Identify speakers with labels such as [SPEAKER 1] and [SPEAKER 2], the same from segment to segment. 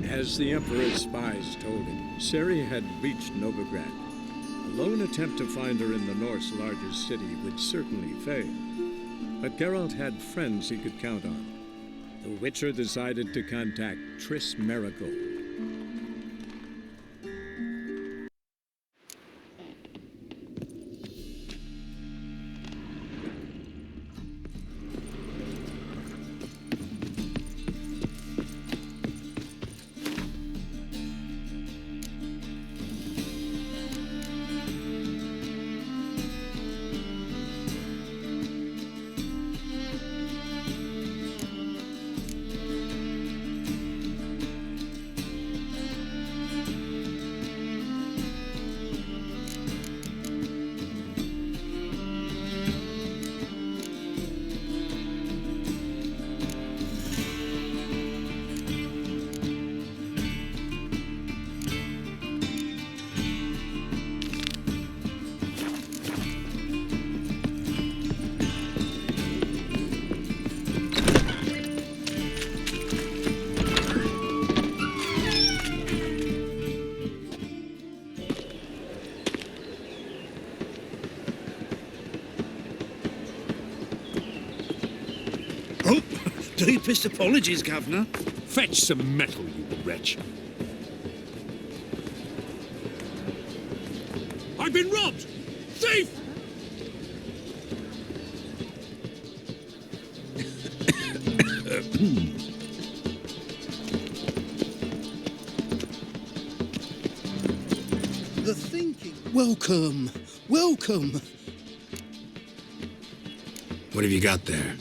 [SPEAKER 1] As the Emperor's spies told him, Ciri had reached Novigrad. A lone attempt to find her in the North's largest city would certainly fail. But Geralt had friends he could count on. The Witcher decided to contact Triss Merigold.
[SPEAKER 2] Deepest apologies, Governor.
[SPEAKER 3] Fetch some metal, you wretch. I've been robbed! Thief!
[SPEAKER 2] The thinking. Welcome. Welcome.
[SPEAKER 4] What have you got there?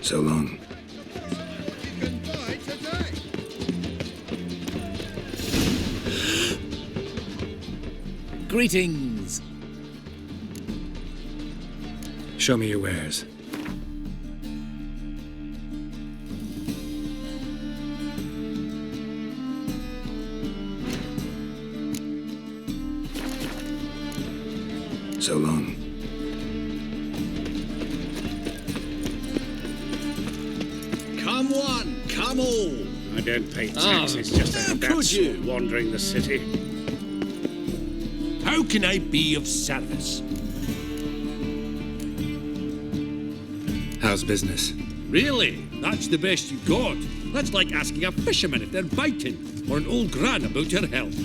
[SPEAKER 4] So long.
[SPEAKER 2] Greetings.
[SPEAKER 4] Show me your wares. So long.
[SPEAKER 2] Come one, come all.
[SPEAKER 3] I don't pay taxes, just a
[SPEAKER 2] could you?
[SPEAKER 3] wandering the city. How can I be of service?
[SPEAKER 4] How's business?
[SPEAKER 3] Really? That's the best you got? That's like asking a fisherman if they're biting, or an old gran about her health.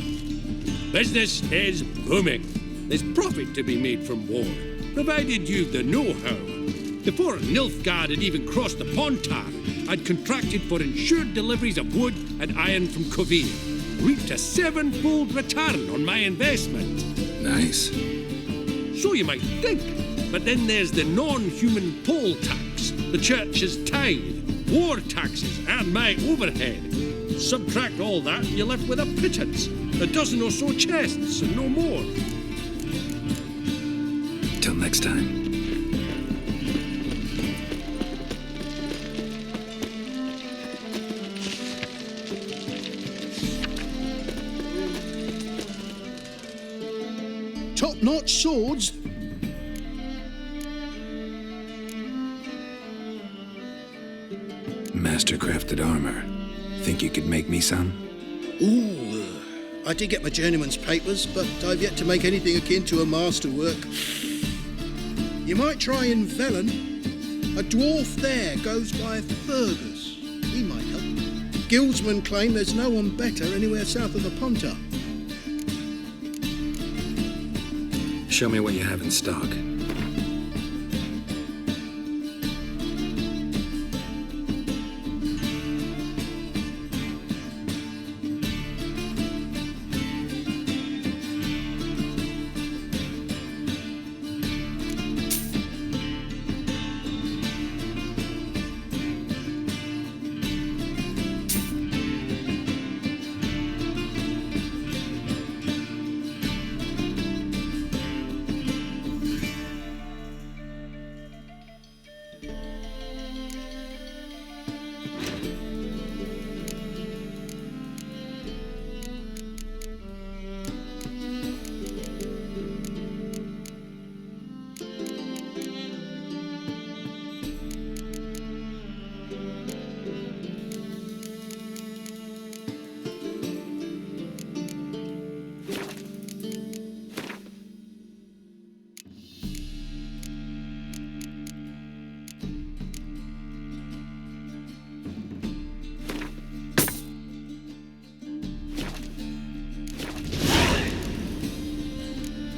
[SPEAKER 3] Business is booming. There's profit to be made from war, provided you've the know-how. Before Nilfgaard had even crossed the Pontar, I'd contracted for insured deliveries of wood and iron from Kovir. Reaped a 7-fold return on my investment.
[SPEAKER 4] Nice.
[SPEAKER 3] So you might think. But then there's the non-human poll tax, the church's tithe, war taxes, and my overhead. Subtract all that and you're left with a pittance. A dozen or so chests and no more.
[SPEAKER 4] Till next time.
[SPEAKER 2] Top-notch swords.
[SPEAKER 4] master-crafted armor. Think you could make me some?
[SPEAKER 2] Ooh, I did get my journeyman's papers, but I've yet to make anything akin to a masterwork. You might try in Velen. A dwarf there goes by Fergus. He might help. Guildsmen claim there's no one better anywhere south of the Pontar.
[SPEAKER 4] Show me what you have in stock.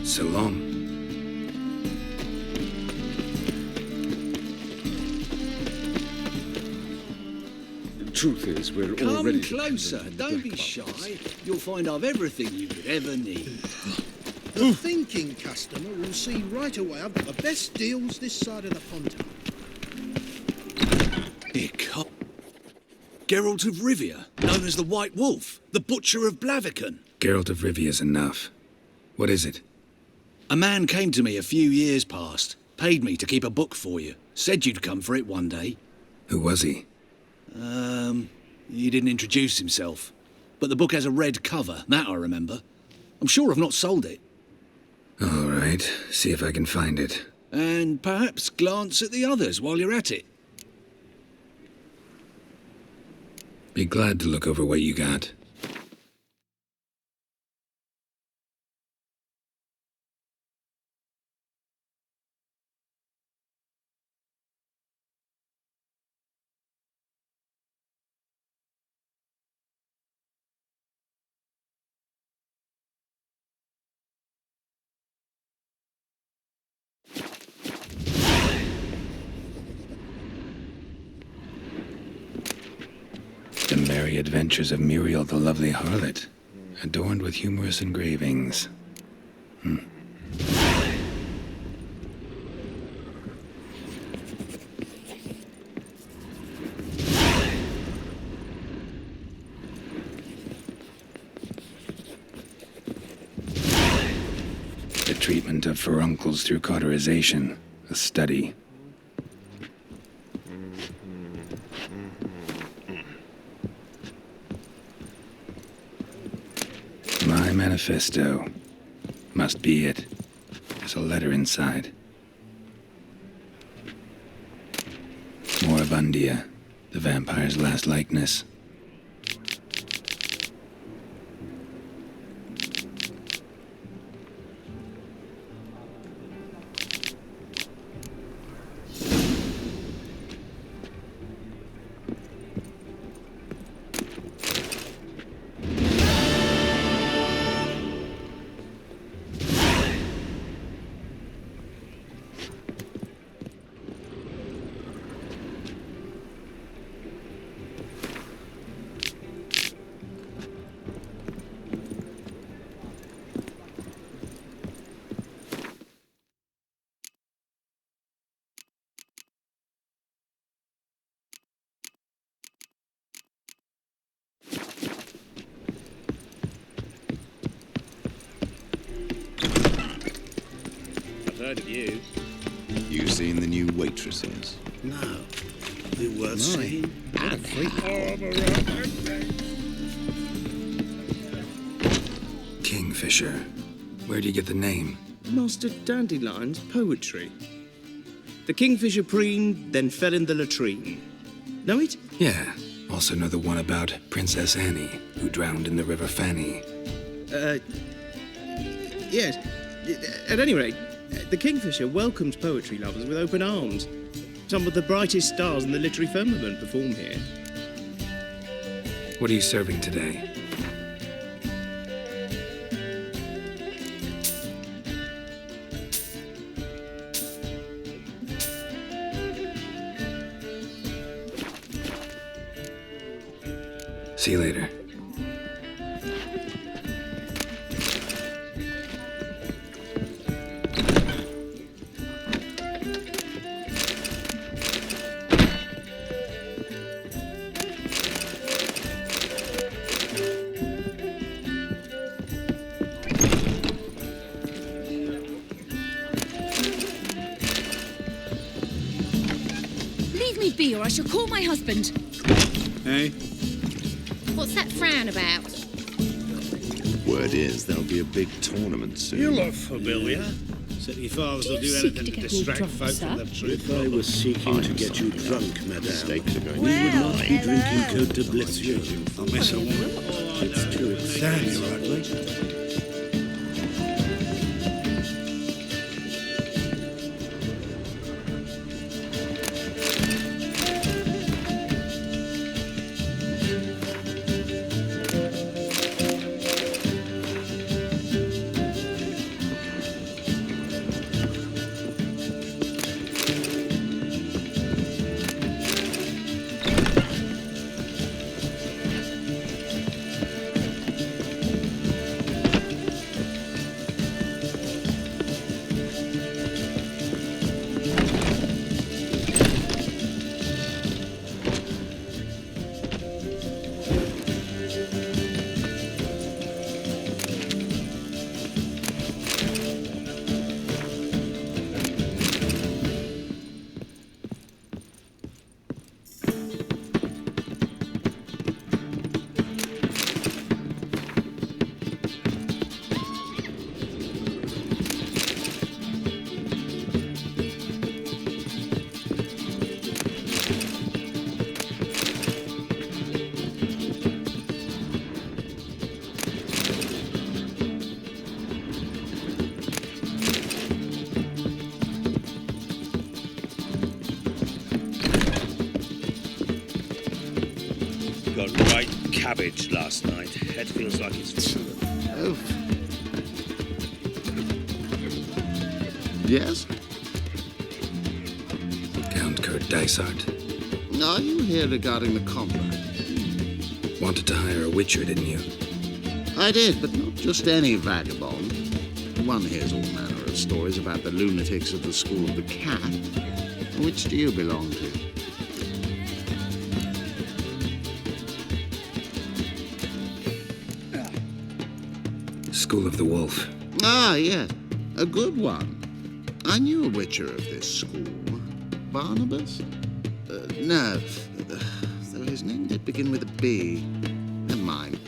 [SPEAKER 4] So long.
[SPEAKER 5] Truth is, we're
[SPEAKER 6] Come
[SPEAKER 5] already
[SPEAKER 6] closer,
[SPEAKER 5] dependent on
[SPEAKER 6] don't
[SPEAKER 5] the
[SPEAKER 6] be
[SPEAKER 5] Black
[SPEAKER 6] shy.
[SPEAKER 5] Market.
[SPEAKER 6] You'll find I've everything you could ever need.
[SPEAKER 2] The thinking customer will see right away I've got the best deals this side of the Pontar.
[SPEAKER 6] Geralt of Rivia, known as the White Wolf, the Butcher of Blaviken.
[SPEAKER 4] Geralt of Rivia's enough. What is it?
[SPEAKER 6] A man came to me a few years past, paid me to keep a book for you, said you'd come for it one day.
[SPEAKER 4] Who was he?
[SPEAKER 6] He didn't introduce himself. But the book has a red cover, that I remember. I'm sure I've not sold it.
[SPEAKER 4] All right, see if I can find it.
[SPEAKER 6] And perhaps glance at the others while you're at it.
[SPEAKER 4] Be glad to look over what you got. The Merry Adventures of Muriel the Lovely Harlot, adorned with humorous engravings. The treatment of furuncles through cauterization, a study. My manifesto. Must be it. There's a letter inside. Moribundia, the vampire's last likeness.
[SPEAKER 1] Heard of you.
[SPEAKER 7] You seen the new waitresses?
[SPEAKER 2] No.
[SPEAKER 6] It worth seeing.
[SPEAKER 2] What a freak.
[SPEAKER 4] Kingfisher. Where do you get the name?
[SPEAKER 8] Master Dandelion's poetry. The kingfisher preened, then fell in the latrine. Know it?
[SPEAKER 4] Yeah. Also know the one about Princess Annie, who drowned in the River Fanny.
[SPEAKER 8] Yes. At any rate, the Kingfisher welcomes poetry lovers with open arms. Some of the brightest stars in the literary firmament perform here.
[SPEAKER 4] What are you serving today? See you later.
[SPEAKER 9] Leave me be, or I shall call my husband.
[SPEAKER 2] Hey?
[SPEAKER 9] What's that frown about?
[SPEAKER 7] Word is there'll be a big tournament soon.
[SPEAKER 10] You look familiar. City fathers will do anything to distract folk from the truth.
[SPEAKER 11] If I was seeking to get you drunk, madame,
[SPEAKER 7] Stakes are going
[SPEAKER 11] we would
[SPEAKER 9] Well,
[SPEAKER 11] not be drinking
[SPEAKER 9] hello.
[SPEAKER 11] Côte de Blessieux.
[SPEAKER 10] I'll miss a woman.
[SPEAKER 11] It's too exciting, ugly.
[SPEAKER 10] Got right cabbage last night. Head feels like it's full of...
[SPEAKER 12] Oh. Yes?
[SPEAKER 4] Count Kurt Dysart.
[SPEAKER 12] Are you here regarding the combat?
[SPEAKER 4] Wanted to hire a witcher, didn't you?
[SPEAKER 12] I did, but not just any vagabond. One hears all manner of stories about the lunatics of the School of the Cat. Which do you belong to?
[SPEAKER 4] School of the Wolf.
[SPEAKER 12] Ah, yes. A good one. I knew a witcher of this school. Barnabas? No. Though his name did begin with a B. Never mind.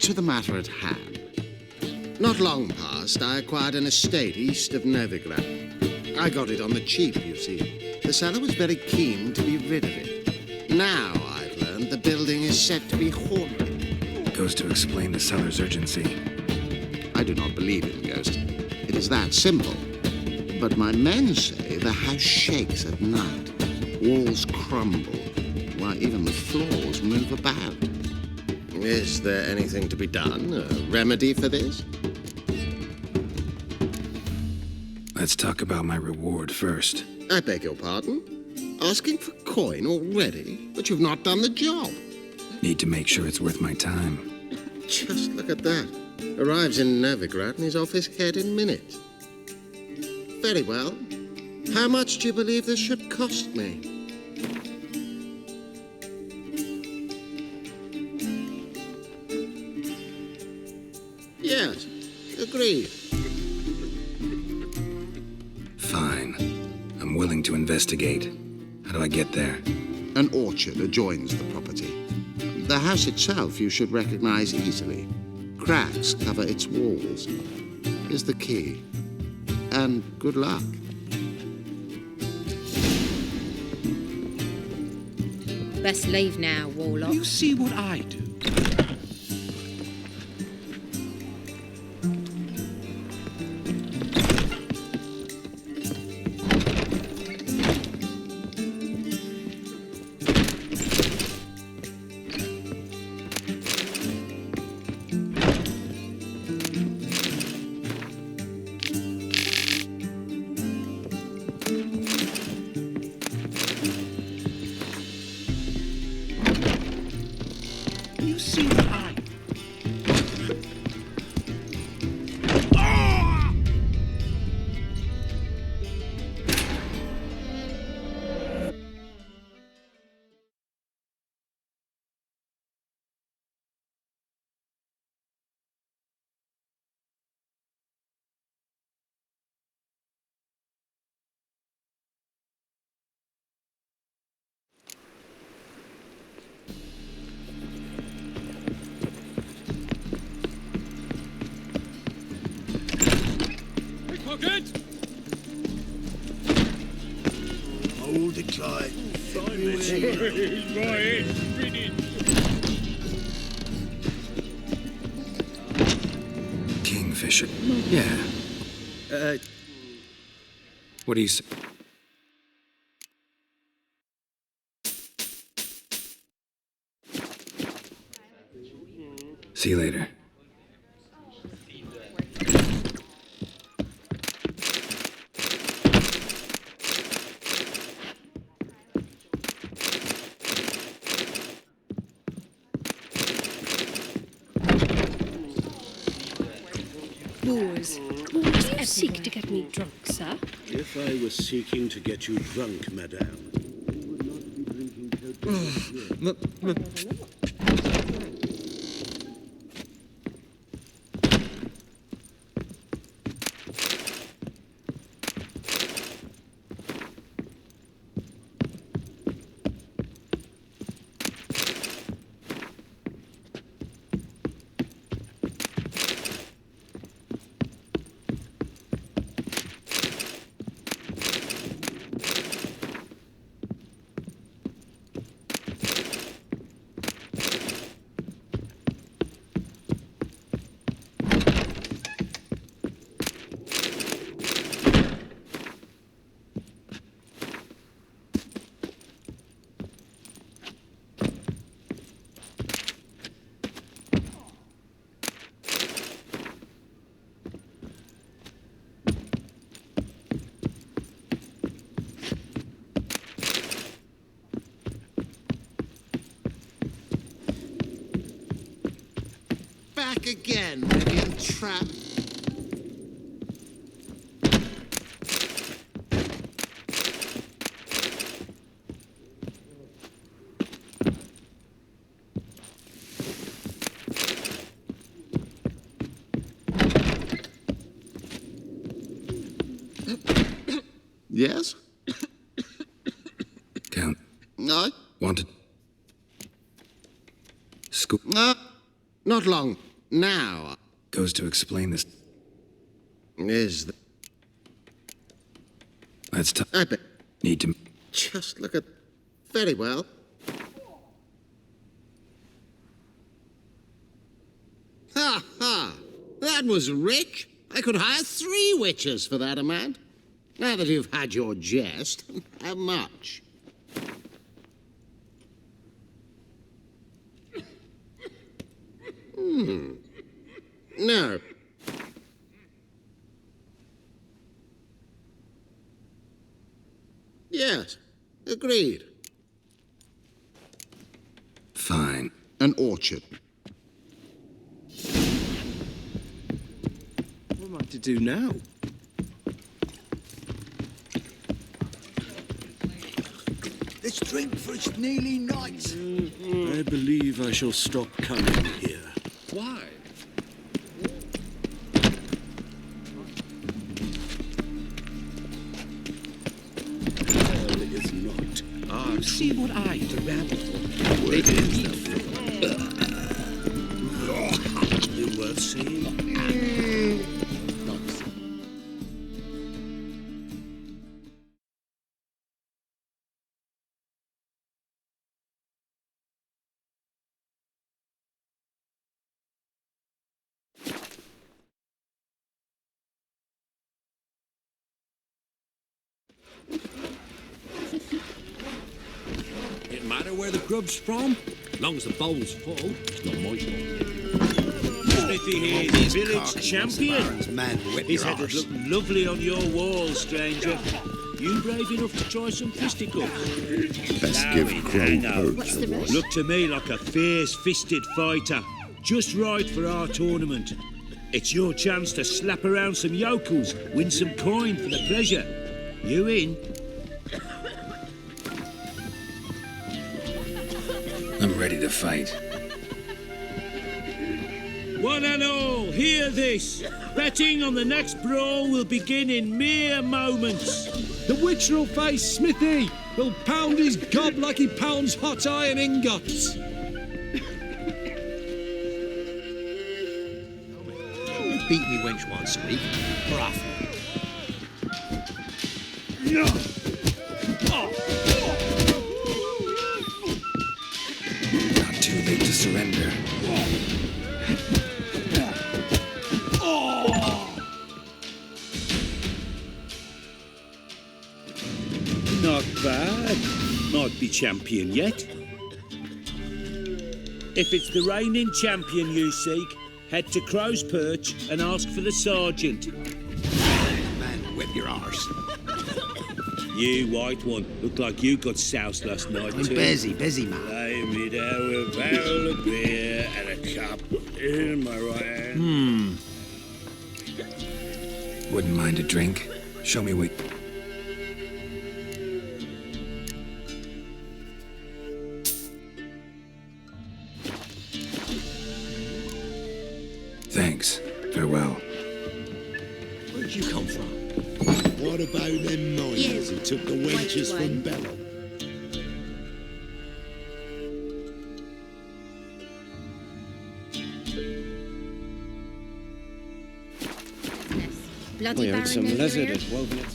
[SPEAKER 12] To the matter at hand. Not long past, I acquired an estate east of Novigrad. I got it on the cheap, you see. The seller was very keen to be rid of it. Now, I've learned the building is set to be haunted.
[SPEAKER 4] Goes to explain the seller's urgency.
[SPEAKER 12] I do not believe in ghosts. It is that simple. But my men say the house shakes at night. Walls crumble. Why, even the floors move about. Is there anything to be done? A remedy for this?
[SPEAKER 4] Let's talk about my reward first.
[SPEAKER 12] I beg your pardon? Asking for coin already? But you've not done the job.
[SPEAKER 4] Need to make sure it's worth my time.
[SPEAKER 12] Just look at that. Arrives in Novigrad and he's off his head in minutes. Very well. How much do you believe this ship cost me? Yes, agreed.
[SPEAKER 4] Fine. I'm willing to investigate. How do I get there?
[SPEAKER 12] An orchard adjoins the property. The house itself you should recognize easily. Cracks cover its walls. Here's the key. And good luck.
[SPEAKER 13] Best leave now, Warlock.
[SPEAKER 6] You see what I do? You see what I do?
[SPEAKER 3] Pickpocket!
[SPEAKER 11] Hold it, Clyde.
[SPEAKER 4] Kingfisher. Yeah. What do you say? See you later.
[SPEAKER 14] Moors. Do you seek to get me drunk, sir?
[SPEAKER 11] If I was seeking to get you drunk, madame.
[SPEAKER 12] Back again, Vivian Trap. Yes?
[SPEAKER 4] Count.
[SPEAKER 12] No?
[SPEAKER 4] Wanted. School
[SPEAKER 12] Not long. Now.
[SPEAKER 4] goes to explain this.
[SPEAKER 12] Is the...
[SPEAKER 4] That's tough.
[SPEAKER 12] I bet.
[SPEAKER 4] Need to.
[SPEAKER 12] Just look at... Very well. Ha ha! That was rich. I could hire 3 witches for that amount. Now that you've had your jest, how much? No. Yes, agreed.
[SPEAKER 4] Fine.
[SPEAKER 12] An orchard.
[SPEAKER 8] What am I to do now?
[SPEAKER 11] Let's drink, for it's nearly night. I believe I shall stop coming here.
[SPEAKER 3] Why?
[SPEAKER 11] It is not.
[SPEAKER 6] You see what I do?
[SPEAKER 11] Word is the worth seeing.
[SPEAKER 3] It matter where the grub's from? Long as the bowl's full, it's not my fault.
[SPEAKER 10] Smithy here's village champion. His head would look lovely on your wall, stranger. You brave enough to try some fisticuffs?
[SPEAKER 7] Best give Crow Poach a wash.
[SPEAKER 10] Look to me like a fierce-fisted fighter. Just right for our tournament. It's your chance to slap around some yokels, win some coin for the pleasure. You in?
[SPEAKER 4] I'm ready to fight.
[SPEAKER 10] One and all, hear this. Betting on the next brawl will begin in mere moments.
[SPEAKER 3] The Witcher will face Smithy. He'll pound his gob like he pounds hot iron ingots.
[SPEAKER 8] Beat me wench once a week, or half.
[SPEAKER 4] Not too late to surrender.
[SPEAKER 10] Not bad. Might be champion yet. If it's the reigning champion you seek, head to Crow's Perch and ask for the sergeant.
[SPEAKER 11] Man, whip your arse.
[SPEAKER 10] You, white one, look like you got soused last night
[SPEAKER 11] I'm
[SPEAKER 10] too.
[SPEAKER 11] busy, man.
[SPEAKER 10] Lay me down with a barrel of beer and a cup in my right hand.
[SPEAKER 4] Wouldn't mind a drink. Show me what... Thanks. Farewell.
[SPEAKER 11] Where'd you come from? What about them miners who took the wenches from Bellum?
[SPEAKER 9] Bloody Baron some lizard has
[SPEAKER 8] woven it.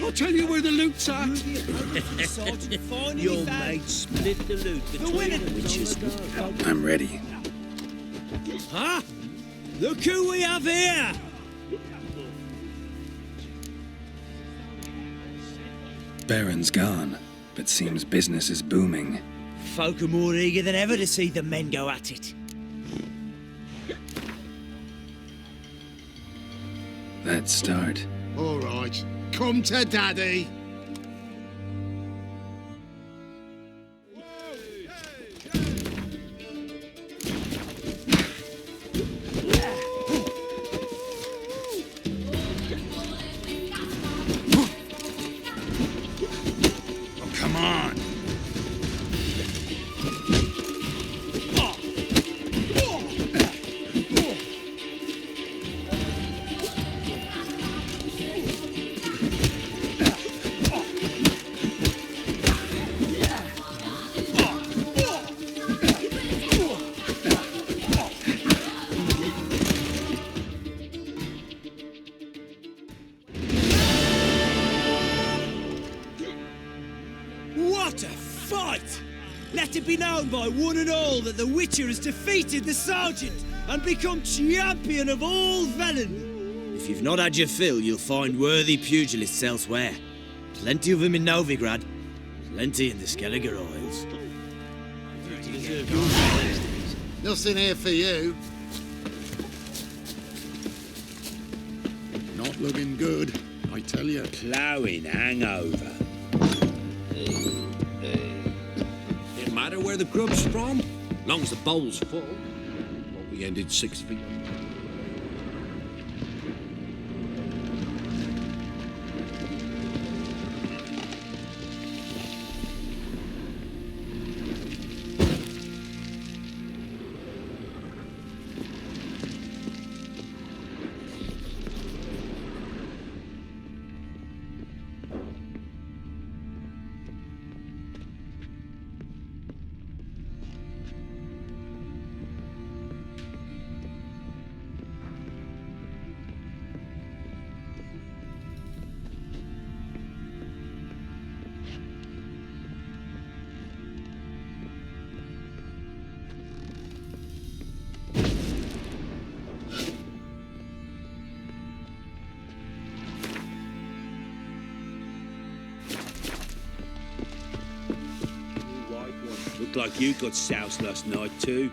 [SPEAKER 3] I'll tell you where the loot's at.
[SPEAKER 10] Your mate split the loot between the witches.
[SPEAKER 4] I'm ready.
[SPEAKER 10] Huh? Look who we have here!
[SPEAKER 4] Baron's gone, but seems business is booming.
[SPEAKER 13] Folk are more eager than ever to see the men go at it.
[SPEAKER 4] Let's start.
[SPEAKER 12] All right, come to Daddy.
[SPEAKER 4] Come on.
[SPEAKER 13] What a fight! Let it be known by one and all that the Witcher has defeated the Sergeant and become champion of all Velen. If you've not had your fill, you'll find worthy pugilists elsewhere. Plenty of them in Novigrad, plenty in the Skelliger Isles.
[SPEAKER 12] Nothing here for you. Not looking good, I tell you.
[SPEAKER 10] Ploughing hangover.
[SPEAKER 3] It matter where the grub's from, long as the bowl's full. Well, we ended 6 feet.
[SPEAKER 10] Looked like you got soused last night, too.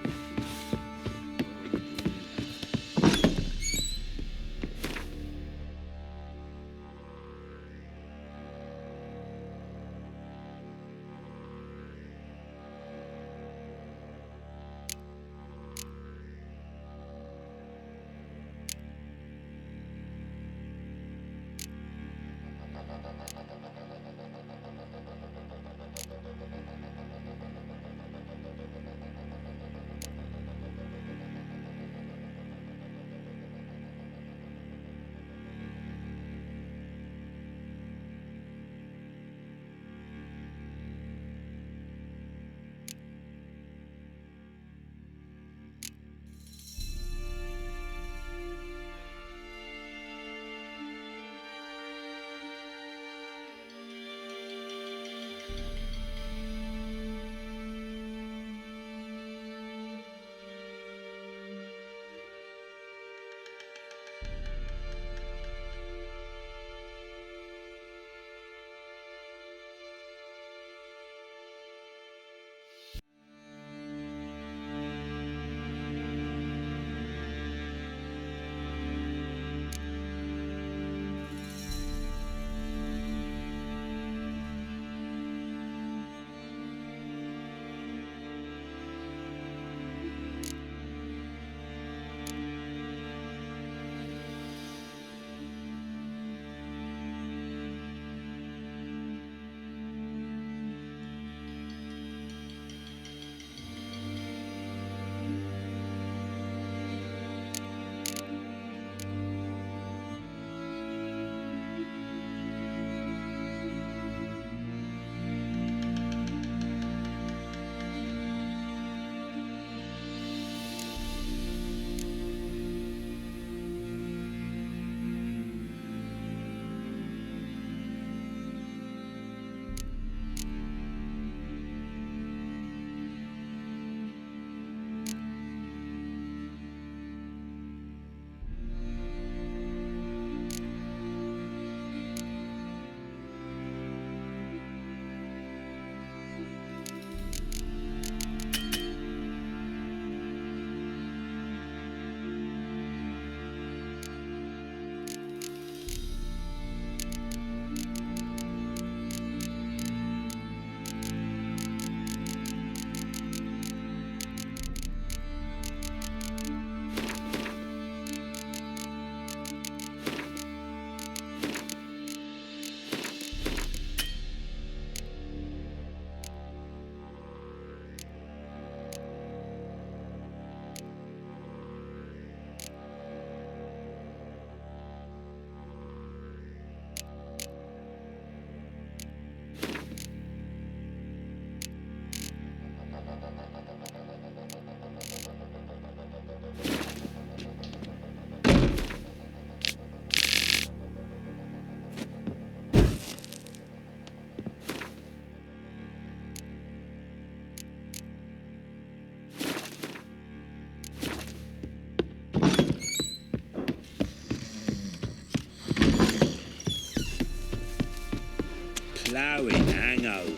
[SPEAKER 10] Ploughing hangover.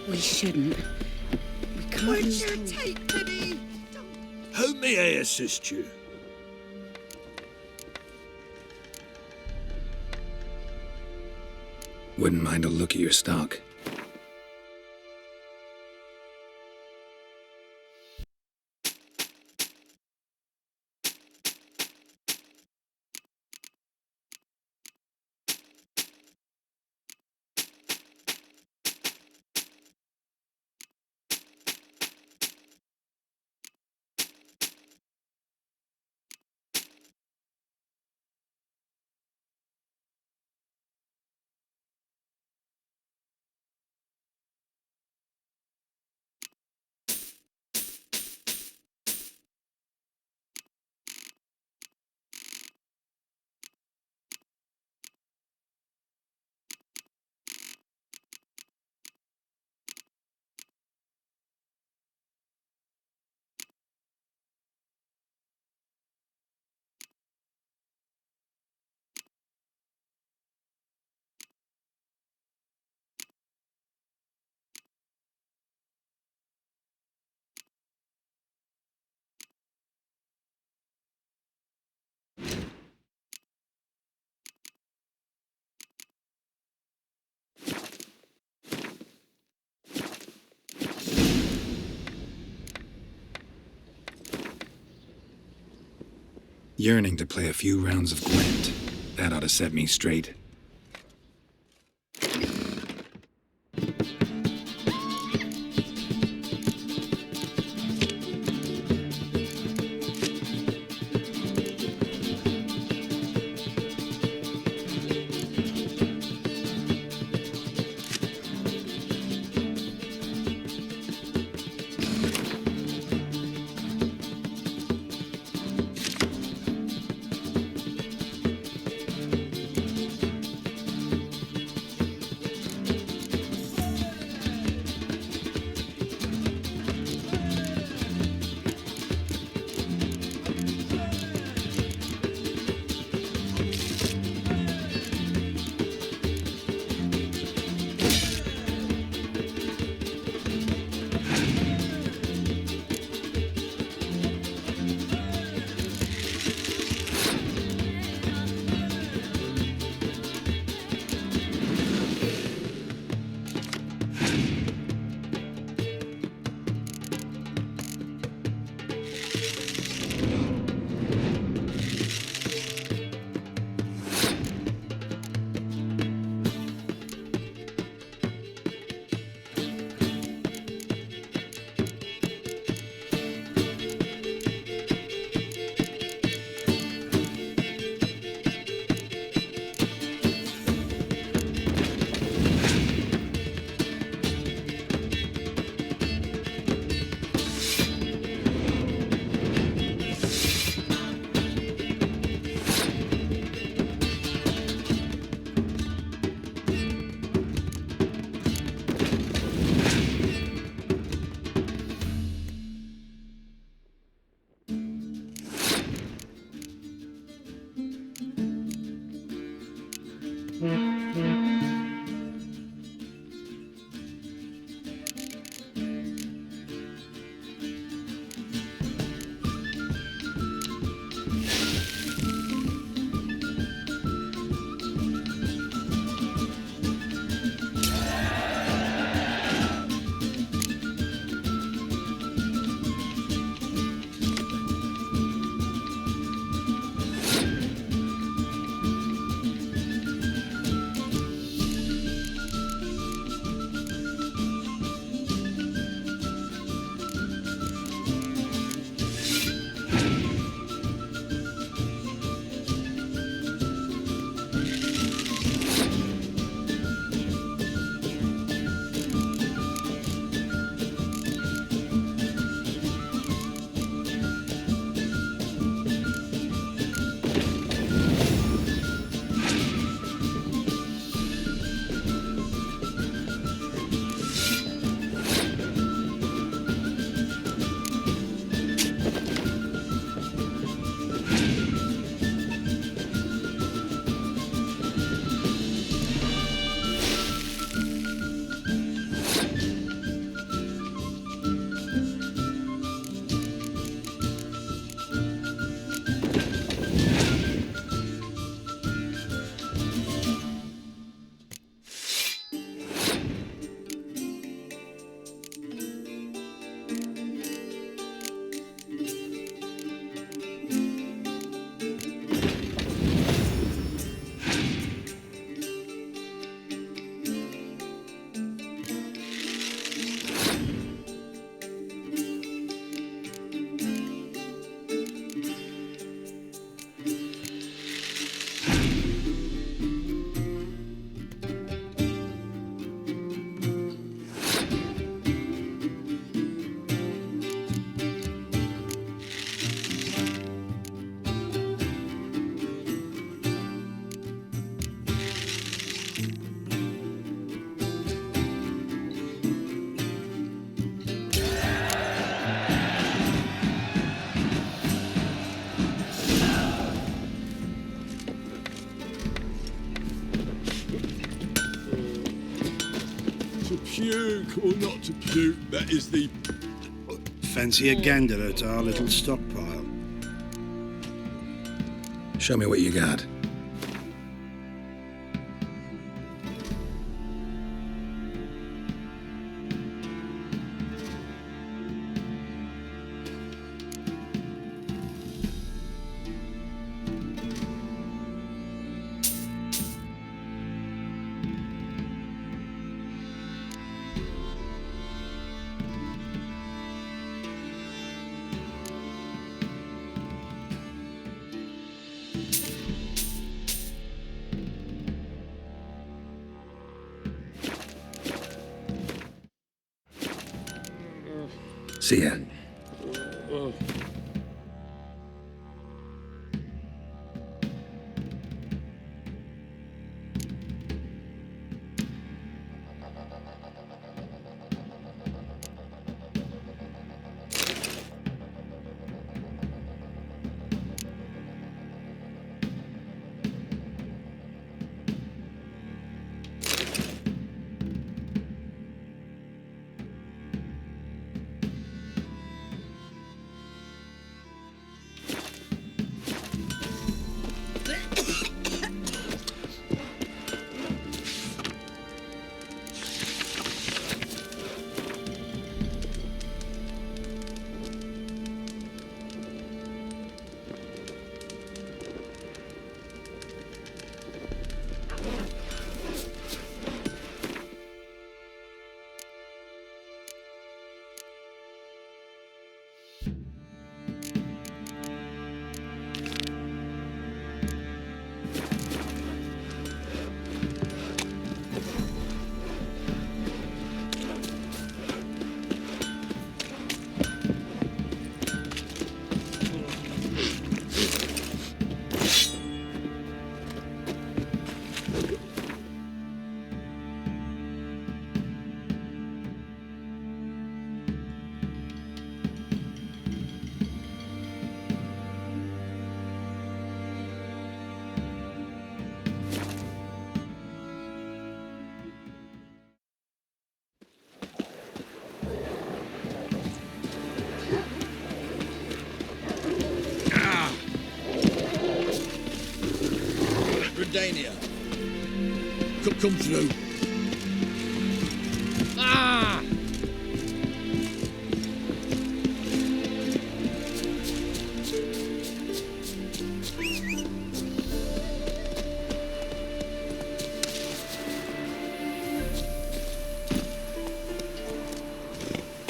[SPEAKER 14] We shouldn't. We can't lose
[SPEAKER 13] Witcher,
[SPEAKER 14] hold.
[SPEAKER 13] take pity!
[SPEAKER 3] How may I assist you?
[SPEAKER 4] Wouldn't mind a look at your stock. Yearning to play a few rounds of Gwent. That ought to set me straight.
[SPEAKER 11] puke or not to puke, that is the...
[SPEAKER 2] Fancy a gander at our little stockpile.
[SPEAKER 4] Show me what you got. See ya.
[SPEAKER 6] Dania. Come through. Ah!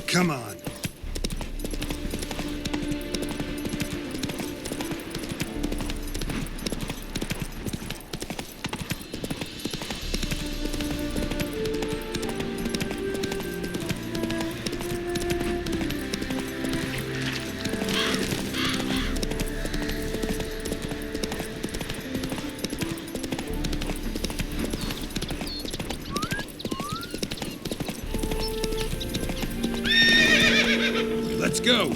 [SPEAKER 2] Come on.
[SPEAKER 3] Let's go!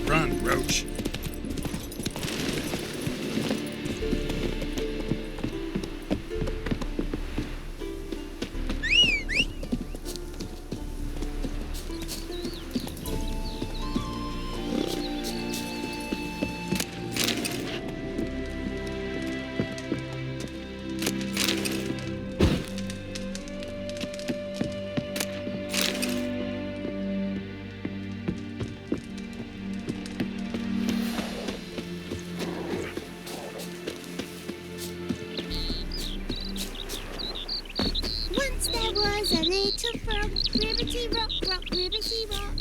[SPEAKER 11] Run, Roach.
[SPEAKER 15] Once there was a little frog, ribbity rock, rock, ribbity rock.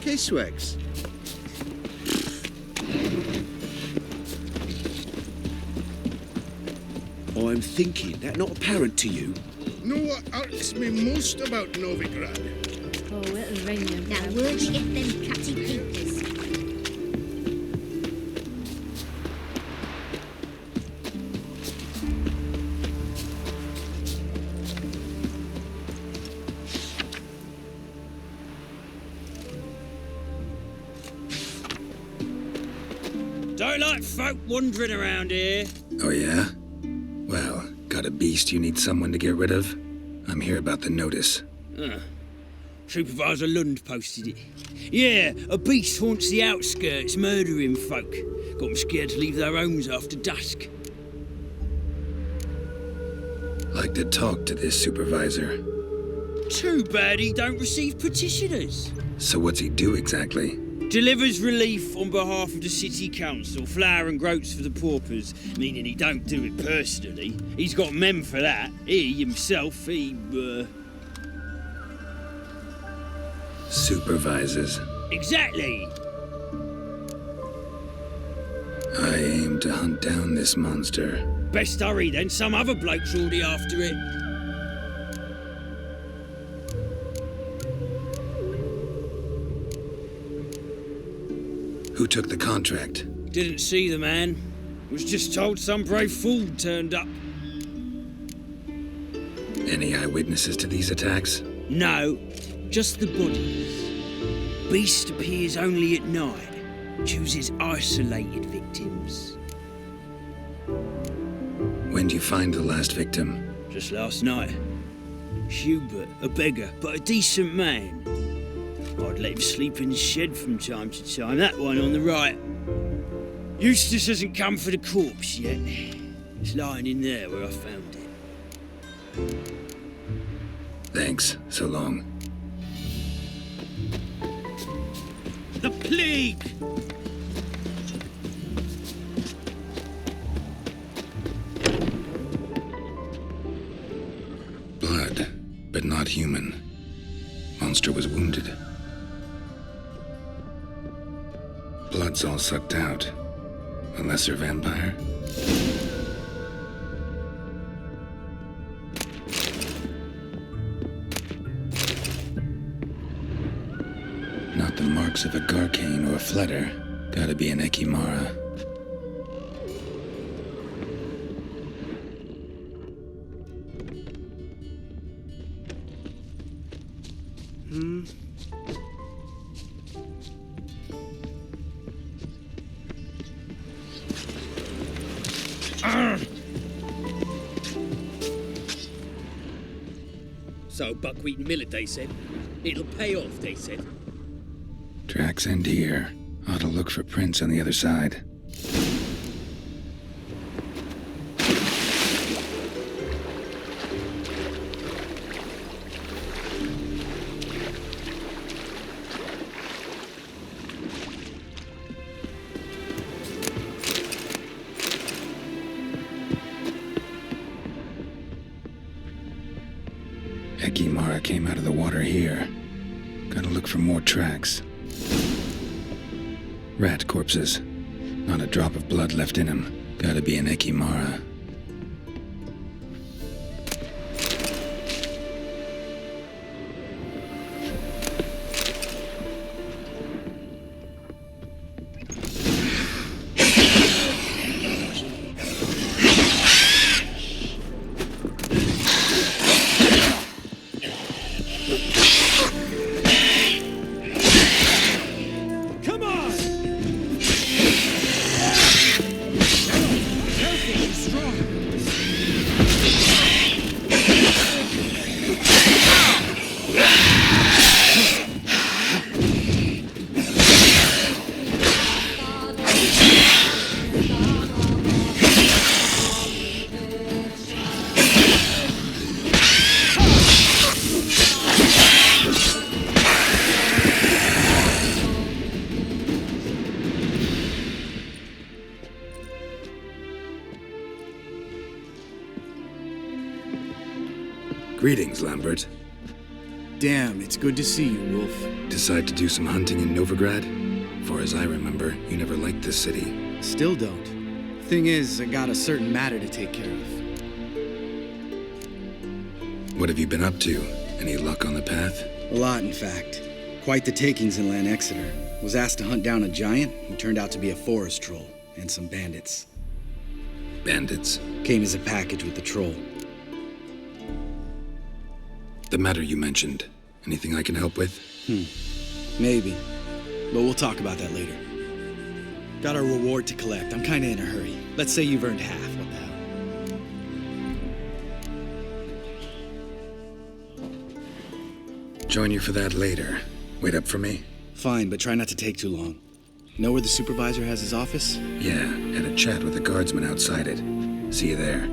[SPEAKER 12] Kiswegs.
[SPEAKER 6] I'm thinking that not apparent to you.
[SPEAKER 2] Know what irks me most about Novigrad?
[SPEAKER 14] Oh, it'll ring them.
[SPEAKER 15] Now where'd you get them catty papers?
[SPEAKER 13] Don't like folk wandering around here.
[SPEAKER 4] Oh, yeah? Well, got a beast you need someone to get rid of? I'm here about the notice.
[SPEAKER 13] Supervisor Lund posted it. Yeah, a beast haunts the outskirts, murdering folk. Got 'em scared to leave their homes after dusk.
[SPEAKER 4] Like to talk to this supervisor.
[SPEAKER 13] Too bad he don't receive petitioners.
[SPEAKER 4] So what's he do exactly?
[SPEAKER 13] Delivers relief on behalf of the city council, flour and groats for the paupers, meaning he don't do it personally. He's got men for that. He himself,
[SPEAKER 4] Supervises.
[SPEAKER 13] Exactly.
[SPEAKER 4] I aim to hunt down this monster.
[SPEAKER 13] Best hurry then, some other bloke's already after it.
[SPEAKER 4] Who took the contract?
[SPEAKER 13] Didn't see the man. Was just told some brave fool turned up.
[SPEAKER 4] Any eyewitnesses to these attacks?
[SPEAKER 13] No, just the bodies. Beast appears only at night. Chooses isolated victims.
[SPEAKER 4] When do you find the last victim?
[SPEAKER 13] Just last night. Hubert, a beggar, but a decent man. I'd let him sleep in the shed from time to time, that one on the right. Eustace hasn't come for the corpse yet. It's lying in there where I found it.
[SPEAKER 4] Thanks, so long.
[SPEAKER 10] The plague!
[SPEAKER 4] Blood, but not human. Monster was wounded. Blood's all sucked out. A lesser vampire? Not the marks of a Garcane or a Fletter. Gotta be an Ekimara.
[SPEAKER 16] So, buckwheat and millet, they said. It'll pay off, they said.
[SPEAKER 4] Tracks end here. Ought to look for prints on the other side. Ekimara came out of the water here. Gotta look for more tracks. Rat corpses. Not a drop of blood left in him. Gotta be an Ekimara. Greetings, Lambert.
[SPEAKER 17] Damn, it's good to see you, Wolf.
[SPEAKER 4] Decide to do some hunting in Novigrad? Far as I remember, you never liked this city.
[SPEAKER 17] Still don't. Thing is, I got a certain matter to take care of.
[SPEAKER 4] What have you been up to? Any luck on the path?
[SPEAKER 17] A lot, in fact. Quite the takings in Lan Exeter. Was asked to hunt down a giant who turned out to be a forest troll, and some bandits.
[SPEAKER 4] Bandits?
[SPEAKER 17] Came as a package with the troll.
[SPEAKER 4] The matter you mentioned. Anything I can help with?
[SPEAKER 17] Maybe. But we'll talk about that later. Got a reward to collect. I'm kinda in a hurry. Let's say you've earned half. What the hell?
[SPEAKER 4] Join you for that later. Wait up for me?
[SPEAKER 17] Fine, but try not to take too long. Know where the supervisor has his office?
[SPEAKER 4] Yeah, had a chat with the guardsman outside it. See you there.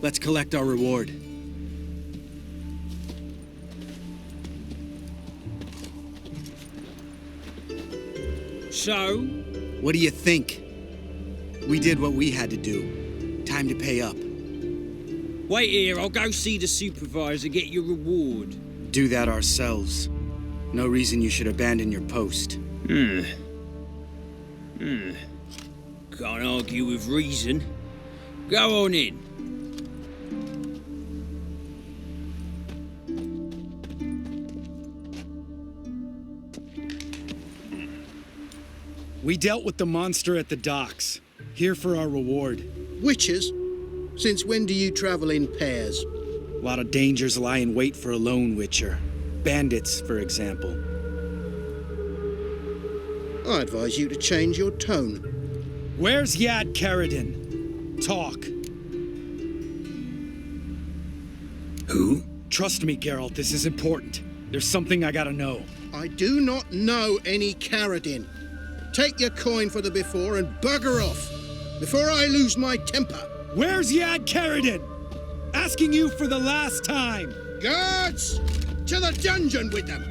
[SPEAKER 17] Let's collect our reward.
[SPEAKER 13] So?
[SPEAKER 17] What do you think? We did what we had to do. Time to pay up.
[SPEAKER 13] Wait here, I'll go see the supervisor, get your reward.
[SPEAKER 17] Do that ourselves. No reason you should abandon your post.
[SPEAKER 13] Can't argue with reason. Go on in.
[SPEAKER 17] We dealt with the monster at the docks. Here for our reward.
[SPEAKER 2] Witchers? Since when do you travel in pairs?
[SPEAKER 17] A lot of dangers lie in wait for a lone witcher. Bandits, for example.
[SPEAKER 2] I advise you to change your tone.
[SPEAKER 17] Where's Yad Karadin? Talk.
[SPEAKER 4] Who?
[SPEAKER 17] Trust me, Geralt, this is important. There's something I gotta know.
[SPEAKER 2] I do not know any Karadin. Take your coin for the before and bugger off, before I lose my temper.
[SPEAKER 17] Where's Yad Karadin? Asking you for the last time.
[SPEAKER 2] Guards! To the dungeon with them!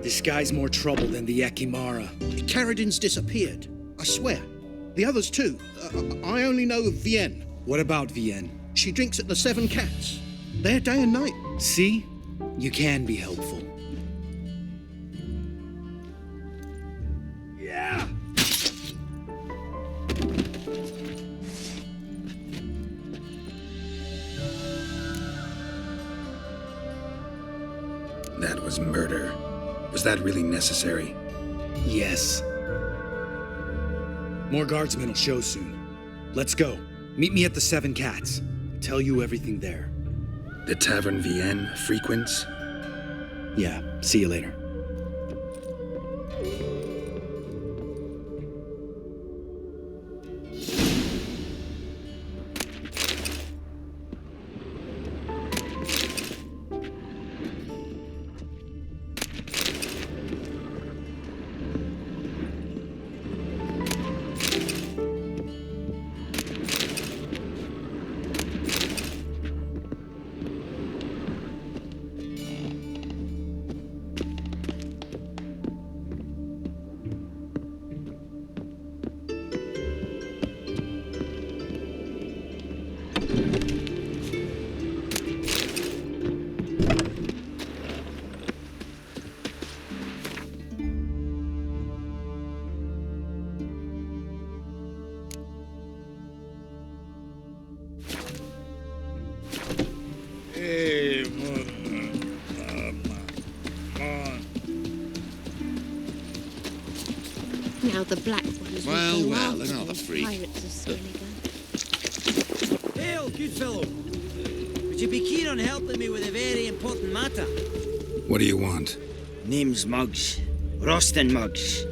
[SPEAKER 17] This guy's more trouble than the Ekimara.
[SPEAKER 2] Karadin's disappeared. I swear. The others too. I only know of Vienne.
[SPEAKER 17] What about Vienne?
[SPEAKER 2] She drinks at the Seven Cats. There day and night.
[SPEAKER 17] See? You can be helpful.
[SPEAKER 2] Yeah!
[SPEAKER 4] that was murder. Was that really necessary?
[SPEAKER 17] Yes. More guardsmen will show soon. Let's go. Meet me at the Seven Cats. Tell you everything there.
[SPEAKER 4] The Tavern Vienne frequents?
[SPEAKER 17] Yeah, see you later.
[SPEAKER 14] Now the black ones
[SPEAKER 12] Well,
[SPEAKER 14] will go
[SPEAKER 12] well,
[SPEAKER 14] after
[SPEAKER 12] another
[SPEAKER 14] the
[SPEAKER 12] freak.
[SPEAKER 14] Pirates of Skellige.
[SPEAKER 13] Hail, good fellow. Would you be keen on helping me with a very important matter?
[SPEAKER 4] What do you want?
[SPEAKER 13] Name's Muggs. Rostin Muggs.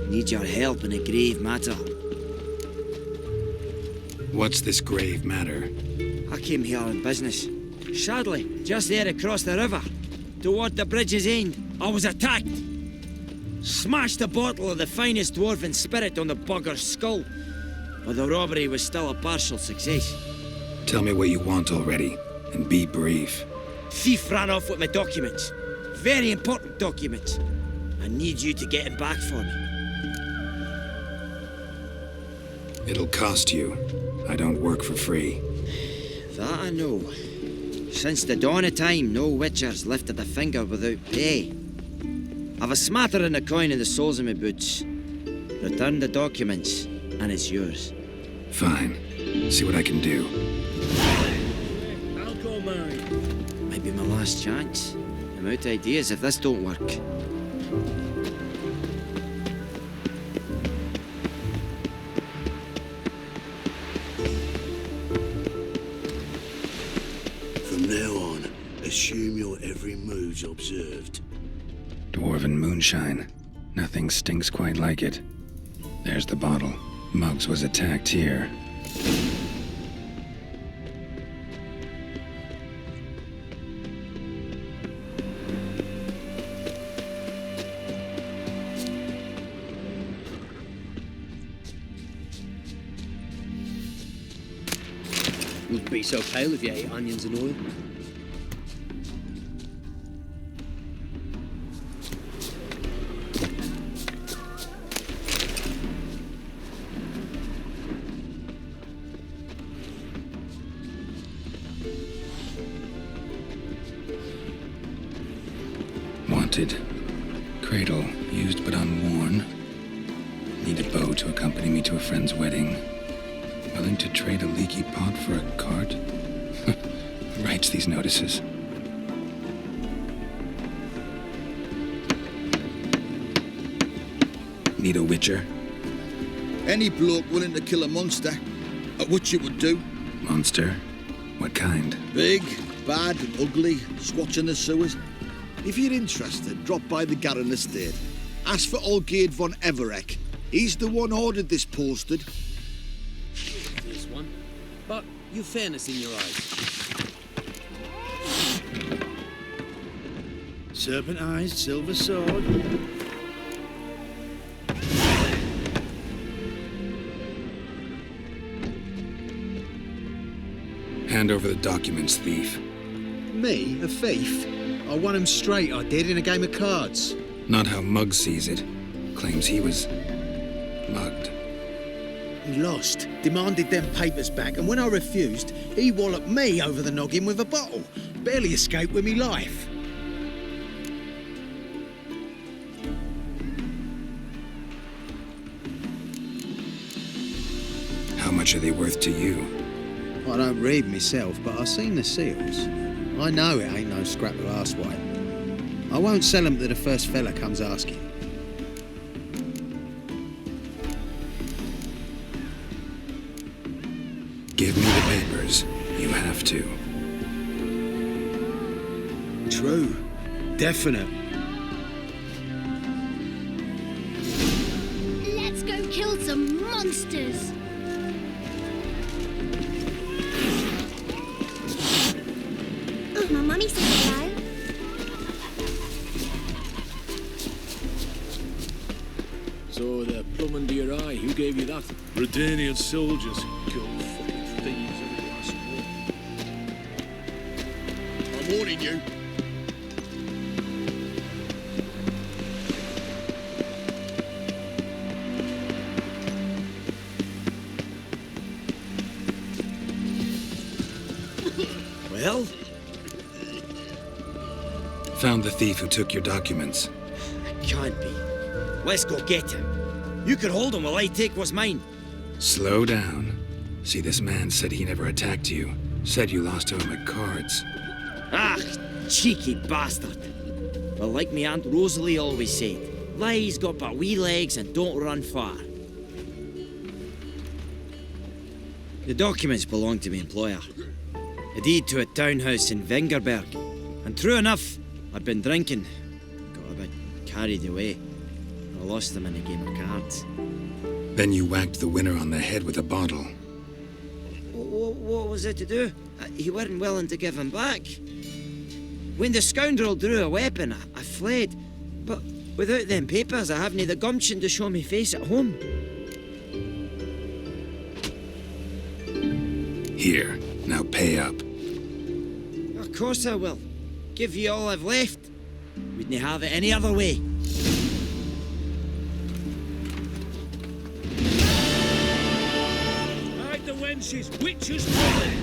[SPEAKER 13] Need your help in a grave matter.
[SPEAKER 4] What's this grave matter?
[SPEAKER 13] I came here on business. Sadly, just there across the river, toward the bridge's end, I was attacked. Smashed a bottle of the finest dwarven spirit on the bugger's skull, but the robbery was still a partial success.
[SPEAKER 4] Tell me what you want already, and be brief.
[SPEAKER 13] Thief ran off with my documents. Very important documents. I need you to get him back for me.
[SPEAKER 4] It'll cost you. I don't work for free.
[SPEAKER 13] That I know. Since the dawn of time, no witcher's lifted a finger without pay. I've a smattering of coin in the soles of my boots. Return the documents, and it's yours.
[SPEAKER 4] Fine. See what I can do.
[SPEAKER 13] I'll go mine. Might be my last chance. I'm out of ideas if this don't work.
[SPEAKER 11] From now on, assume your every move's observed.
[SPEAKER 4] Dwarven moonshine. Nothing stinks quite like it. There's the bottle. Muggs was attacked here.
[SPEAKER 16] Wouldn't be so pale if you ate onions and oil.
[SPEAKER 4] Wanted. Cradle, used but unworn. Need a bow to accompany me to a friend's wedding. Willing to trade a leaky pot for a cart? Who writes these notices? Need a witcher?
[SPEAKER 2] Any bloke willing to kill a monster, a witcher would do.
[SPEAKER 4] Monster? What kind?
[SPEAKER 2] Big, bad, and ugly, squatching the sewers. If you're interested, drop by the Garren estate. Ask for Olgierd von Everek. He's the one ordered this posted.
[SPEAKER 16] This one. But you've fairness in your eyes.
[SPEAKER 10] Serpent eyes, silver sword.
[SPEAKER 4] Hand over the documents, thief.
[SPEAKER 2] Me, a thief? I won him straight, I did, in a game of cards.
[SPEAKER 4] Not how Muggs sees it. Claims he was mugged.
[SPEAKER 2] He lost, demanded them papers back, and when I refused, he walloped me over the noggin with a bottle. Barely escaped with me life.
[SPEAKER 4] How much are they worth to you?
[SPEAKER 2] I don't read myself, but I've seen the seals. I know it ain't no scrap of arsewipe. I won't sell them to the first fella comes asking.
[SPEAKER 4] Give me the papers. You have to.
[SPEAKER 2] True. Definite.
[SPEAKER 15] Let's go kill some monsters. Oh, my mummy said hello.
[SPEAKER 3] So the plum under your eye, who gave you that?
[SPEAKER 11] Redanian soldiers. Go fucking thieves of the last war. I'm warning you.
[SPEAKER 13] Well?
[SPEAKER 4] Found the thief who took your documents.
[SPEAKER 13] Can't be. Let's go get him. You can hold him while I take what's mine.
[SPEAKER 4] Slow down. See, this man said he never attacked you. Said you lost to him at cards.
[SPEAKER 13] Ah, cheeky bastard. Well, like me Aunt Rosalie always said, lies got but wee legs and don't run far. The documents belong to my employer. A deed to a townhouse in Vengerberg. And true enough, I'd been drinking. Got a bit carried away. I lost them in a game of cards.
[SPEAKER 4] Then you whacked the winner on the head with a bottle.
[SPEAKER 13] What was it to do? He weren't willing to give him back. When the scoundrel drew a weapon, I fled. But without them papers, I haven't the gumption to show me face at home.
[SPEAKER 4] Here, now pay up.
[SPEAKER 13] Of course I will. Give you all I've left. Wouldn't have it any other way.
[SPEAKER 10] Hide the wenches, witches calling!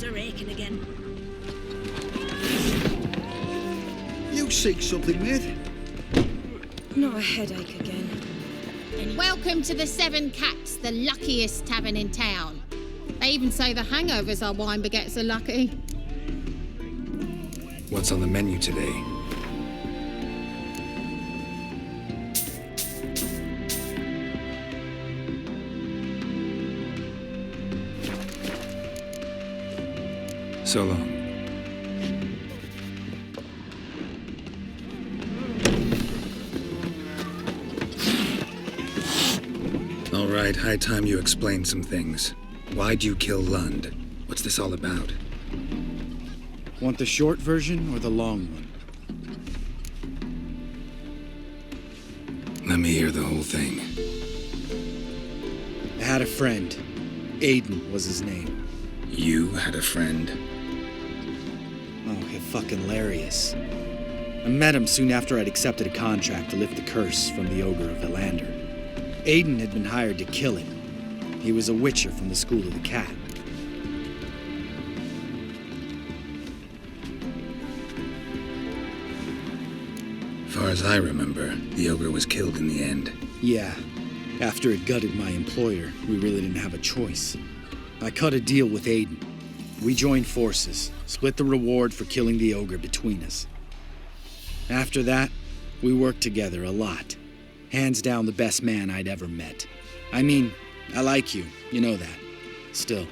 [SPEAKER 9] Are aching again.
[SPEAKER 2] You seek something, mate?
[SPEAKER 14] Not a headache again.
[SPEAKER 18] Welcome to the Seven Cats, the luckiest tavern in town. They even say the hangovers our wine baguettes are lucky.
[SPEAKER 4] What's on the menu today? So long. All right, high time you explained some things. Why'd you kill Lund? What's this all about?
[SPEAKER 17] Want the short version or the long one?
[SPEAKER 4] Let me hear the whole thing.
[SPEAKER 17] I had a friend. Aiden was his name.
[SPEAKER 4] You had a friend?
[SPEAKER 17] Oh, fucking hilarious. I met him soon after I'd accepted a contract to lift the curse from the ogre of Elander. Aiden had been hired to kill him. He was a witcher from the School of the Cat.
[SPEAKER 4] Far as I remember, the ogre was killed in the end.
[SPEAKER 17] Yeah. After it gutted my employer, we really didn't have a choice. I cut a deal with Aiden. We joined forces, split the reward for killing the ogre between us. After that, we worked together a lot. Hands down the best man I'd ever met. I mean, I like you, you know that. Still,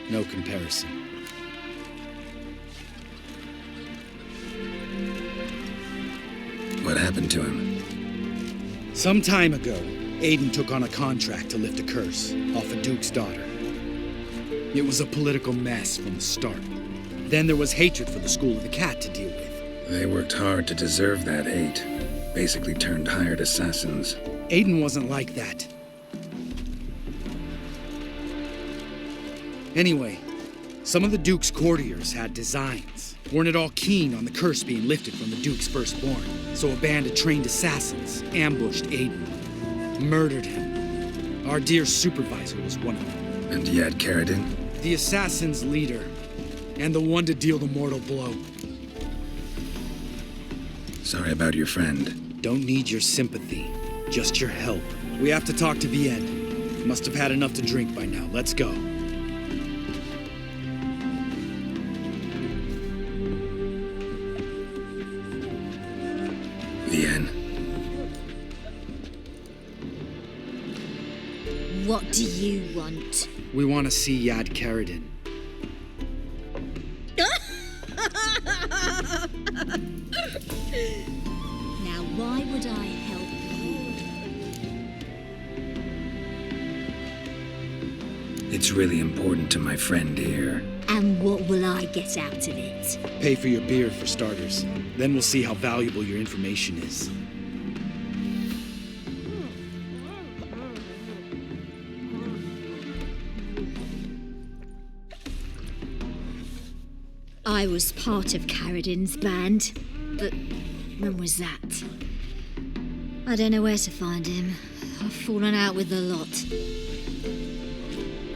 [SPEAKER 17] no comparison.
[SPEAKER 4] What happened to him?
[SPEAKER 17] Some time ago, Aiden took on a contract to lift a curse off a duke's daughter. It was a political mess from the start. Then there was hatred for the School of the Cat to deal with.
[SPEAKER 4] They worked hard to deserve that hate. Basically turned hired assassins.
[SPEAKER 17] Aiden wasn't like that. Anyway, some of the Duke's courtiers had designs. Weren't at all keen on the curse being lifted from the Duke's firstborn. So a band of trained assassins ambushed Aiden. Murdered him. Our dear supervisor was one of them.
[SPEAKER 4] And you had Carradine?
[SPEAKER 17] The assassin's leader. And the one to deal the mortal blow.
[SPEAKER 4] Sorry about your friend.
[SPEAKER 17] Don't need your sympathy. Just your help. We have to talk to Vienne. Must have had enough to drink by now. Let's go.
[SPEAKER 4] Vienne.
[SPEAKER 9] What do you want?
[SPEAKER 17] We want to see Yad Carradine.
[SPEAKER 9] Now, why would I help you?
[SPEAKER 4] It's really important to my friend here.
[SPEAKER 9] And what will I get out of it?
[SPEAKER 17] Pay for your beer, for starters. Then we'll see how valuable your information is.
[SPEAKER 9] I was part of Carradine's band, but when was that? I don't know where to find him. I've fallen out with the lot.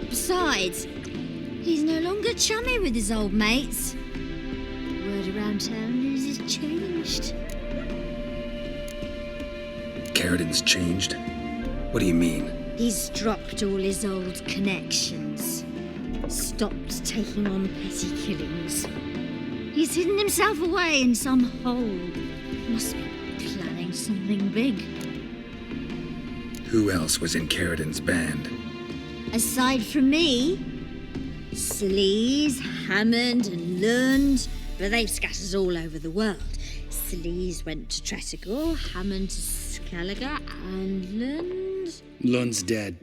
[SPEAKER 9] Besides, he's no longer chummy with his old mates. Word around town is he's changed.
[SPEAKER 4] Carradine's changed? What do you mean?
[SPEAKER 9] He's dropped all his old connections. Stopped taking on petty killings. He's hidden himself away in some hole. Must be planning something big.
[SPEAKER 4] Who else was in Carradine's band?
[SPEAKER 9] Aside from me, Sleaze, Hammond and Lund, but they've scattered all over the world. Sleaze went to Tretigor, Hammond to Skellige, and Lund...
[SPEAKER 17] Lund's dead.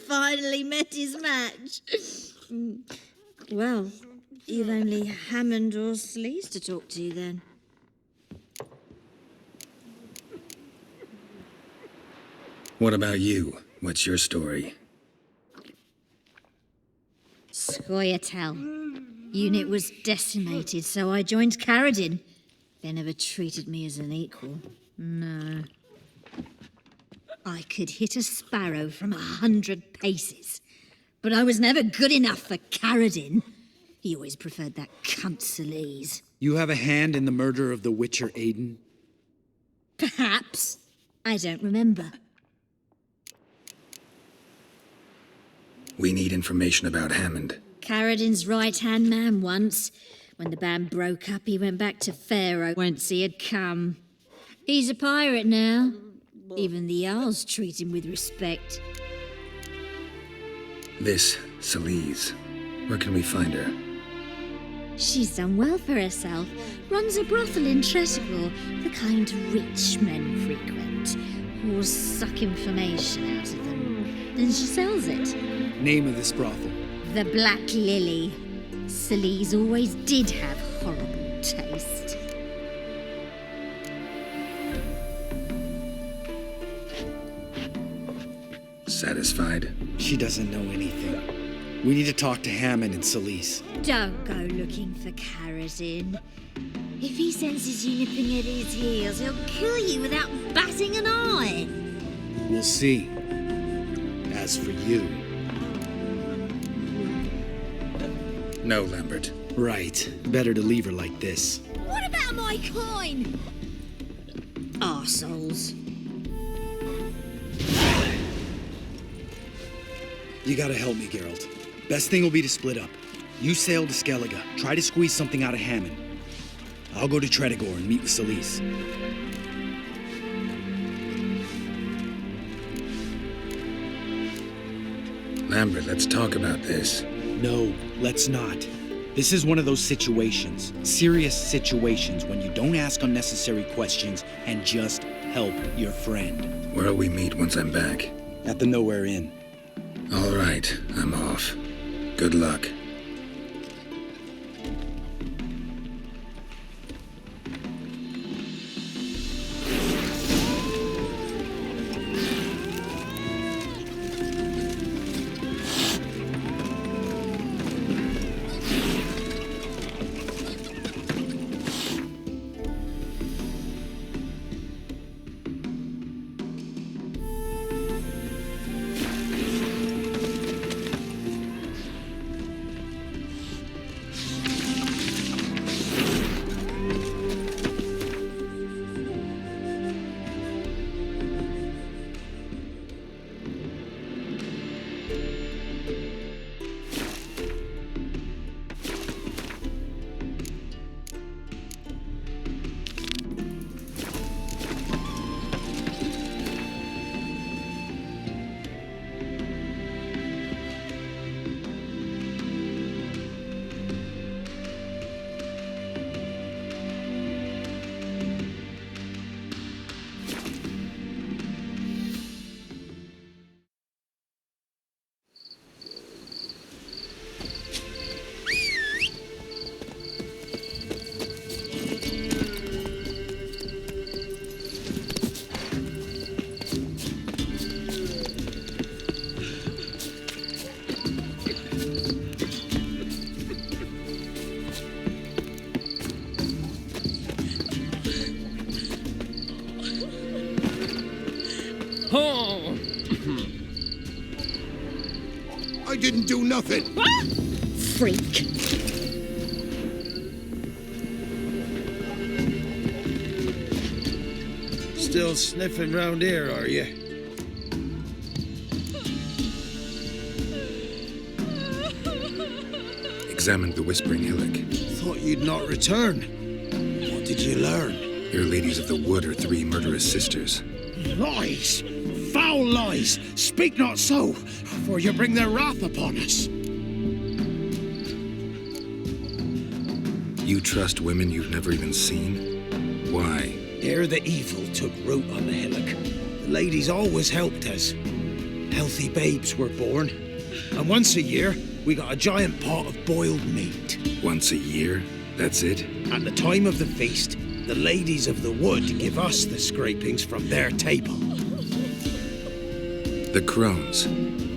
[SPEAKER 9] Finally met his match. Well, you've only Hammond or Sleaze to talk to then.
[SPEAKER 4] What about you? What's your story?
[SPEAKER 9] Scoia'tael. Unit was decimated, so I joined Carradine. They never treated me as an equal. No. I could hit a sparrow from 100 paces, but I was never good enough for Carradine. He always preferred that cunt Sleaze.
[SPEAKER 17] You have a hand in the murder of the Witcher Aiden?
[SPEAKER 9] Perhaps. I don't remember.
[SPEAKER 4] We need information about Hammond.
[SPEAKER 9] Carradine's right-hand man once. When the band broke up, he went back to Pharaoh whence he had come. He's a pirate now. Even the Jarls treat him with respect.
[SPEAKER 4] This Sleaze. Where can we find her?
[SPEAKER 9] She's done well for herself. Runs a brothel in Tretigor, the kind rich men frequent. Whores suck information out of them. Then she sells it.
[SPEAKER 17] Name of this brothel?
[SPEAKER 9] The Black Lily. Sleaze always did have horrible taste.
[SPEAKER 4] Satisfied?
[SPEAKER 17] She doesn't know anything. We need to talk to Hammond and Sleaze.
[SPEAKER 9] Don't go looking for Carradine. If he senses you nipping at his heels, he'll kill you without batting an eye.
[SPEAKER 17] We'll see. As for you...
[SPEAKER 4] No, Lambert.
[SPEAKER 17] Right. Better to leave her like this.
[SPEAKER 9] What about my coin? Arseholes.
[SPEAKER 17] You gotta help me, Geralt. Best thing will be to split up. You sail to Skellige. Try to squeeze something out of Hammond. I'll go to Tredigor and meet with Solis.
[SPEAKER 4] Lambert, let's talk about this.
[SPEAKER 17] No, let's not. This is one of those situations, serious situations, when you don't ask unnecessary questions and just help your friend.
[SPEAKER 4] Where'll we meet once I'm back?
[SPEAKER 17] At the Nowhere Inn.
[SPEAKER 4] All right, I'm off. Good luck.
[SPEAKER 2] I didn't do nothing.
[SPEAKER 9] Freak.
[SPEAKER 10] Still sniffing round here, are you?
[SPEAKER 4] Examined the Whispering Hillock.
[SPEAKER 10] Thought you'd not return. What did you learn?
[SPEAKER 4] Your ladies of the wood are 3 murderous sisters.
[SPEAKER 2] Lies! Foul lies! Speak not so, for you bring their wrath upon us.
[SPEAKER 4] You trust women you've never even seen? Why?
[SPEAKER 10] Ere the evil took root on the hillock, the ladies always helped us. Healthy babes were born, and once a year, we got a giant pot of boiled meat.
[SPEAKER 4] Once a year? That's it?
[SPEAKER 10] At the time of the feast, the ladies of the wood give us the scrapings from their table.
[SPEAKER 4] The crones.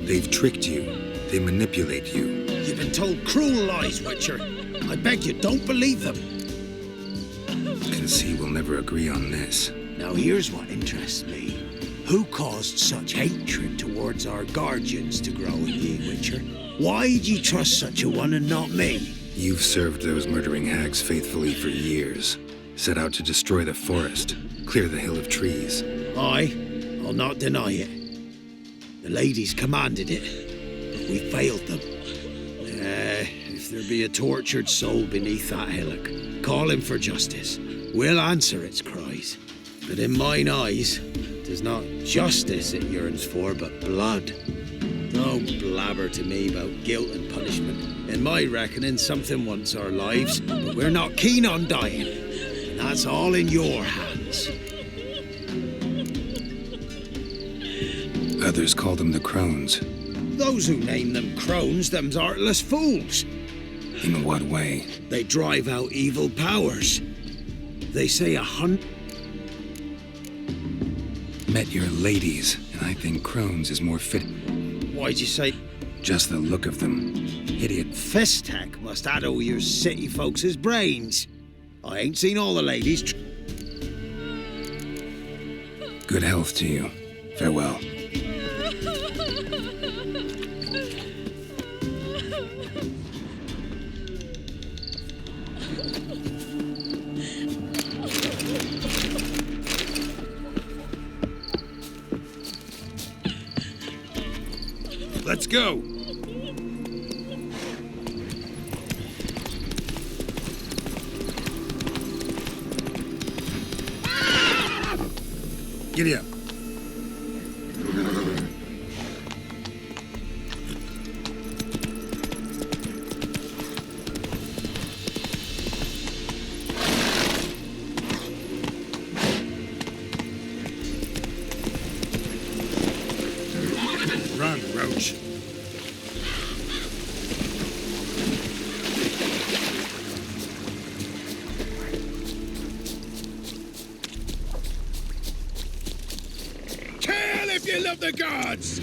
[SPEAKER 4] They've tricked you. They manipulate you.
[SPEAKER 10] You've been told cruel lies, Witcher. I beg you, don't believe them.
[SPEAKER 4] Can see we'll never agree on this.
[SPEAKER 10] Now here's what interests me. Who caused such hatred towards our guardians to grow in ye, Witcher? Why'd you trust such a one and not me?
[SPEAKER 4] You've served those murdering hags faithfully for years. Set out to destroy the forest, clear the hill of trees.
[SPEAKER 10] Aye, I'll not deny it. The ladies commanded it, but we failed them. If there be a tortured soul beneath that hillock, call him for justice. We'll answer its cries. But in mine eyes, 'tis not justice it yearns for, but blood. Don't blabber to me about guilt and punishment. In my reckoning, something wants our lives, but we're not keen on dying. And that's all in your hands.
[SPEAKER 4] Others call them the crones.
[SPEAKER 10] Those who name them crones, them's artless fools.
[SPEAKER 4] In what way?
[SPEAKER 10] They drive out evil powers. They say
[SPEAKER 4] Met your ladies, and I think crones is more fit.
[SPEAKER 10] Why'd you say?
[SPEAKER 4] Just the look of them. Idiot.
[SPEAKER 10] Fistak must addle your city folks' brains. I ain't seen all the ladies.
[SPEAKER 4] Good health to you. Farewell.
[SPEAKER 11] Let's go.
[SPEAKER 4] Giddy up. Run, Roach.
[SPEAKER 11] Kill if you love the gods!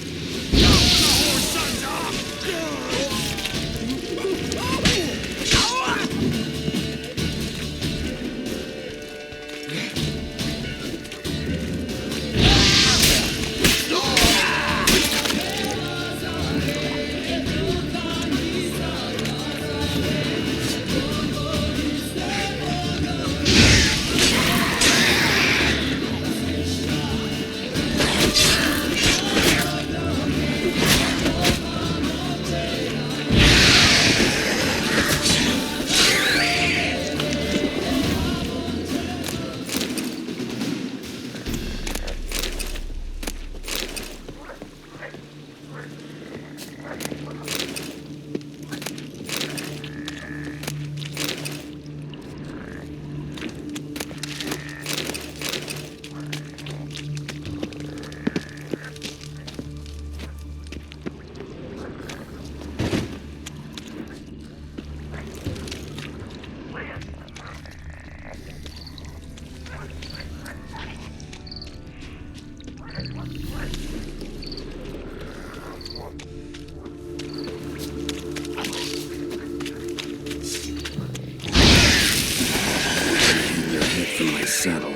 [SPEAKER 4] From my saddle.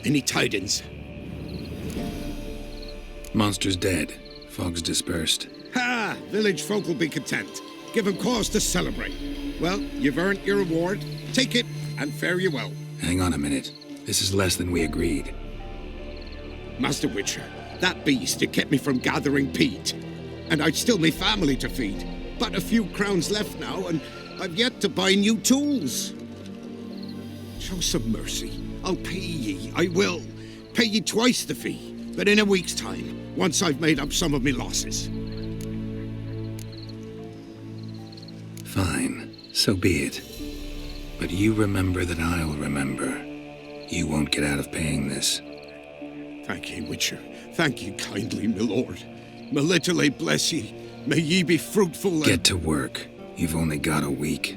[SPEAKER 10] Any tidings?
[SPEAKER 4] Monster's dead. Fog's dispersed.
[SPEAKER 11] Ha! Village folk will be content. Give 'em cause to celebrate. Well, you've earned your reward. Take it, and fare you well.
[SPEAKER 4] Hang on a minute. This is less than we agreed.
[SPEAKER 11] Master Witcher, that beast had kept me from gathering peat. And I'd still me family to feed. But a few crowns left now, and I've yet to buy new tools. Show some mercy. I'll pay ye, I will. Pay ye twice the fee, but in a week's time, once I've made up some of me losses.
[SPEAKER 4] Fine, so be it. But you remember that I'll remember. You won't get out of paying this.
[SPEAKER 11] Thank ye, Witcher. Thank ye kindly, my lord. Melitele bless ye. May ye be fruitful and...
[SPEAKER 4] Get to work. You've only got a week.